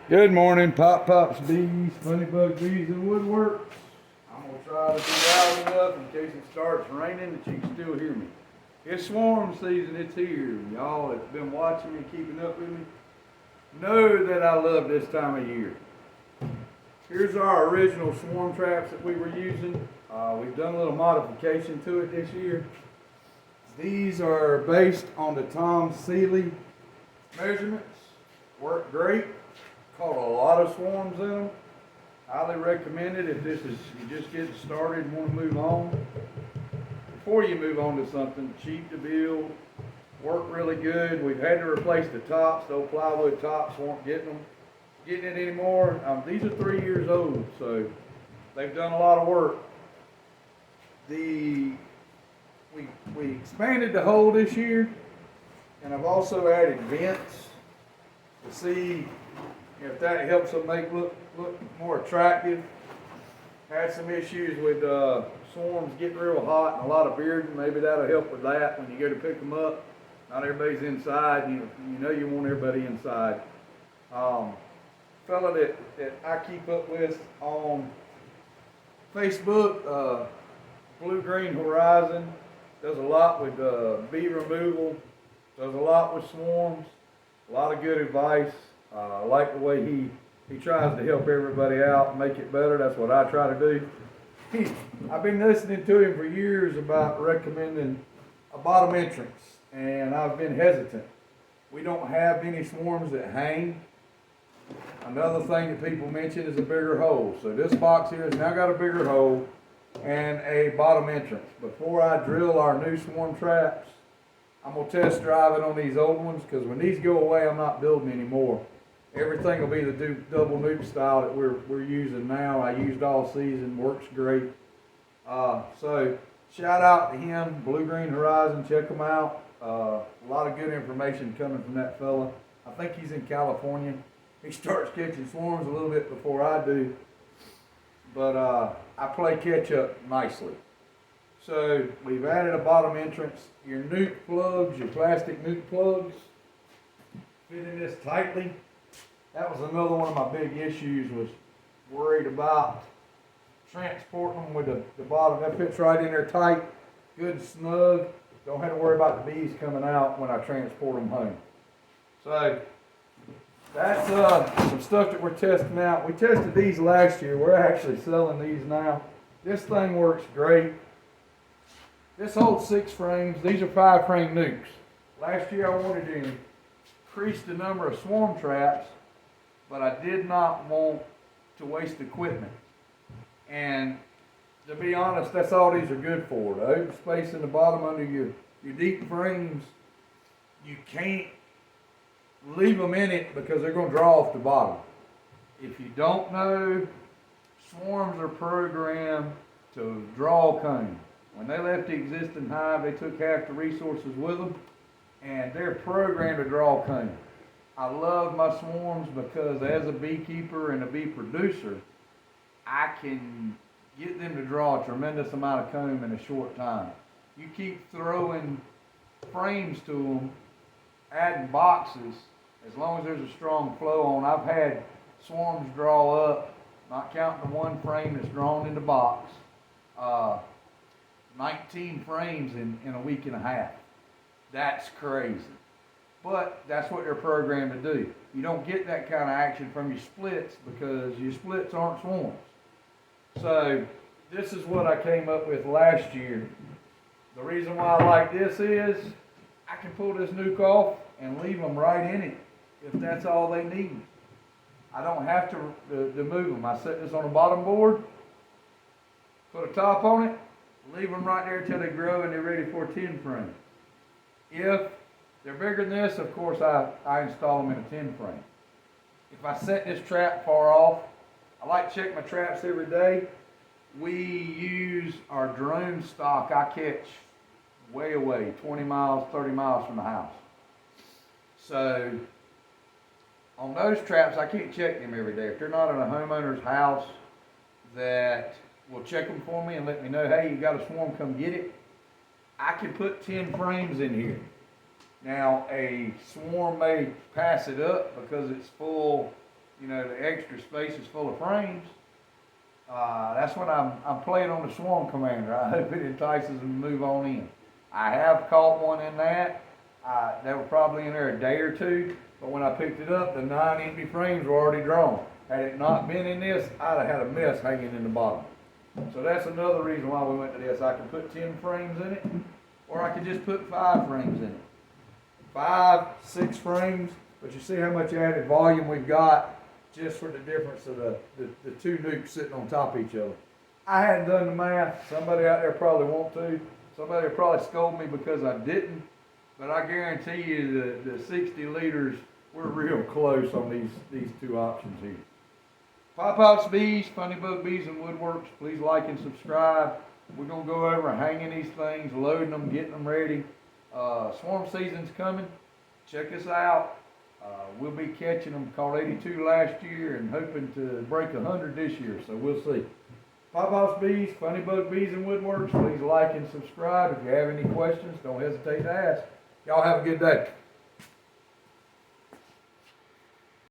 Good morning, Pop Pops bees, Funny Bug bees, and woodworks. I'm gonna try to be loud enough in case it starts raining that you can still hear me. It's swarm season, it's here. Y'all that's been watching me, keeping up with me, know that I love this time of year. Here's our original swarm traps that we were using. We've done a little modification to it this year. These are based on the Tom Seeley measurements. Work great. Caught a lot of swarms in them. Highly recommend it if this is you just getting started and want to move on. Before you move on to something cheap to build, work really good. We've had to replace the tops. The old plywood tops weren't getting it anymore. These are 3 years old, so they've done a lot of work. We expanded the hole this year, and I've also added vents to see if that helps them look more attractive. Had some issues with swarms getting real hot and a lot of bearding. Maybe that'll help with that when you go to pick them up. Not everybody's inside. You know you want everybody inside. Fella that I keep up with on Facebook, Blue Green Horizon, does a lot with bee removal. Does a lot with swarms. A lot of good advice. I like the way he tries to help everybody out and make it better. That's what I try to do. I've been listening to him for years about recommending a bottom entrance, and I've been hesitant. We don't have many swarms that hang. Another thing that people mention is a bigger hole. So this box here has now got a bigger hole and a bottom entrance. Before I drill our new swarm traps, I'm going to test drive it on these old ones, because when these go away, I'm not building anymore. Everything will be the double nuke style that we're using now. I used all season, works great. So shout out to him, Blue Green Horizon, check him out. A lot of good information coming from that fella. I think he's in California. He starts catching swarms a little bit before I do, but I play catch up nicely. So we've added a bottom entrance. Your nuke plugs, your plastic nuke plugs, fit in this tightly. That was another one of my big issues, was worried about transporting them with the bottom. That fits right in there tight, good and snug. Don't have to worry about the bees coming out when I transport them home. So that's some stuff that we're testing out. We tested these last year. We're actually selling these now. This thing works great. This holds 6 frames. These are 5-frame nukes. Last year I wanted to increase the number of swarm traps, but I did not want to waste equipment. And to be honest, that's all these are good for. The open space in the bottom under your deep frames, you can't leave them in it because they're going to draw off the bottom. If you don't know, swarms are programmed to draw comb. When they left the existing hive, they took half the resources with them, and they're programmed to draw comb. I love my swarms because as a beekeeper and a bee producer, I can get them to draw a tremendous amount of comb in a short time. You keep throwing frames to them, adding boxes, as long as there's a strong flow on. I've had swarms draw up, not counting the one frame that's drawn in the box, 19 frames in a week and a half. That's crazy. But that's what they're programmed to do. You don't get that kind of action from your splits because your splits aren't swarms. So this is what I came up with last year. The reason why I like this is I can pull this nuke off and leave them right in it if that's all they need. I don't have to move them. I set this on the bottom board, put a top on it, leave them right there until they grow and they're ready for a 10 frame. If they're bigger than this, of course, I install them in a 10 frame. If I set this trap far off, I like to check my traps every day. We use our drone stock. I catch way away, 20 miles, 30 miles from the house. So on those traps, I can't check them every day. If they're not in a homeowner's house that will check them for me and let me know, hey, you got a swarm, come get it, I can put 10 frames in here. Now, a swarm may pass it up because it's full you know, the extra space is full of frames, that's when I'm playing on the Swarm Commander. I hope it entices them to move on in. I have caught one in that. They were probably in there a day or two, but when I picked it up, the 9 empty frames were already drawn. Had it not been in this, I'd have had a mess hanging in the bottom. So that's another reason why we went to this. I could put 10 frames in it, or I could just put 5 frames in it. 5, 6 frames, but you see how much added volume we've got just for the difference of the 2 nukes sitting on top of each other. I hadn't done the math. Somebody out there probably won't to. Somebody will probably scold me because I didn't, but I guarantee you the 60 liters, we're real close on these 2 options here. Pop-Outs Bees, Funny Boat Bees and Woodworks, please like and subscribe. We're going to go over hanging these things, loading them, getting them ready. Swarm season's coming. Check us out. We'll be catching them. Caught 82 last year and hoping to break 100 this year, so we'll see. Pop-Outs Bees, Funny Boat Bees and Woodworks, please like and subscribe. If you have any questions, don't hesitate to ask. Y'all have a good day.